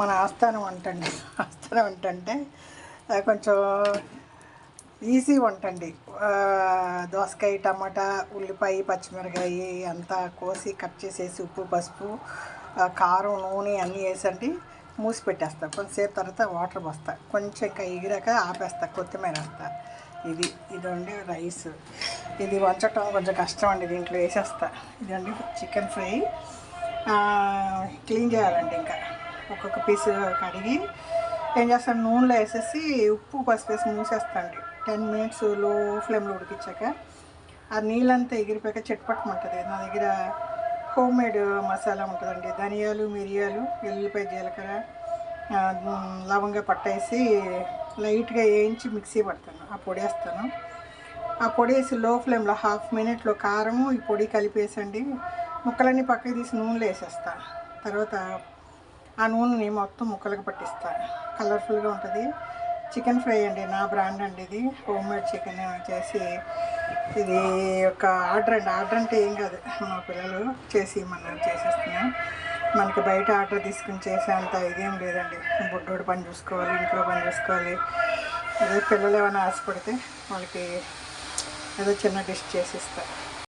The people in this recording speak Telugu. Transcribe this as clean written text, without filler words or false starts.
మన ఆస్థానం వంట అండి. ఆస్థానం వంట అంటే కొంచెం ఈజీ వంట అండి. దోసకాయ, టమాటా, ఉల్లిపాయ, పచ్చిమిరకాయ అంతా కోసి కట్ చేసేసి ఉప్పు, పసుపు, కారం, నూనె అన్నీ వేసండి మూసి పెట్టేస్తా. కొంతసేపు తర్వాత వాటర్ పోస్తా. కొంచెం ఇంకా ఎగిరాక ఆపేస్తా, కొత్తిమీర వేస్తా. ఇదండి రైస్. ఇది వంచటం కొంచెం కష్టం అండి. దీంట్లో వేసేస్తా. ఇదండి చికెన్ ఫ్రై. క్లీన్ చేయాలండి. ఇంకా ఒక్కొక్క పీస్ కడిగి ఏం చేస్తాను, నూనెలో వేసేసి ఉప్పు, పసుపు వేసి మూసేస్తాండి. 10 minutes లో ఫ్లేమ్లో ఉడికించాక ఆ నీళ్ళంతా ఎగిరిపోయాక చెట్పట్టమంటుంది. నా దగ్గర హోమ్ మేడ్ మసాలా ఉంటుందండి. ధనియాలు, మిరియాలు, ఎల్లిపాయ, జీలకర్ర, లవంగా పట్టేసి లైట్గా వేయించి మిక్సీ పడతాను. ఆ పొడి వేస్తాను. ఆ పొడి వేసి లో ఫ్లేమ్లో 1/2 minute కారము ఈ పొడి కలిపేసండి ముక్కలన్నీ పక్కకి తీసి నూనెలో వేసేస్తా. తర్వాత ఆ నూనెని మొత్తం ముక్కలకు పట్టిస్తా. కలర్ఫుల్గా ఉంటుంది. చికెన్ ఫ్రై అండి, నా బ్రాండ్ అండి. ఇది హోమ్ మేడ్ చికెన్ చేసి, ఇది ఒక ఆర్డర్ అండి. ఆర్డర్ అంటే ఏం కాదు, మా పిల్లలు చేసి మనం చేసేస్తున్నా. మనకి బయట ఆర్డర్ తీసుకుని చేసేంత ఇదేం లేదండి. బుడ్డోడు పని చూసుకోవాలి, ఇంట్లో పని చూసుకోవాలి. అదే పిల్లలు ఏమైనా ఆశపడితే వాళ్ళకి ఏదో చిన్న డిష్ చేసిస్తా.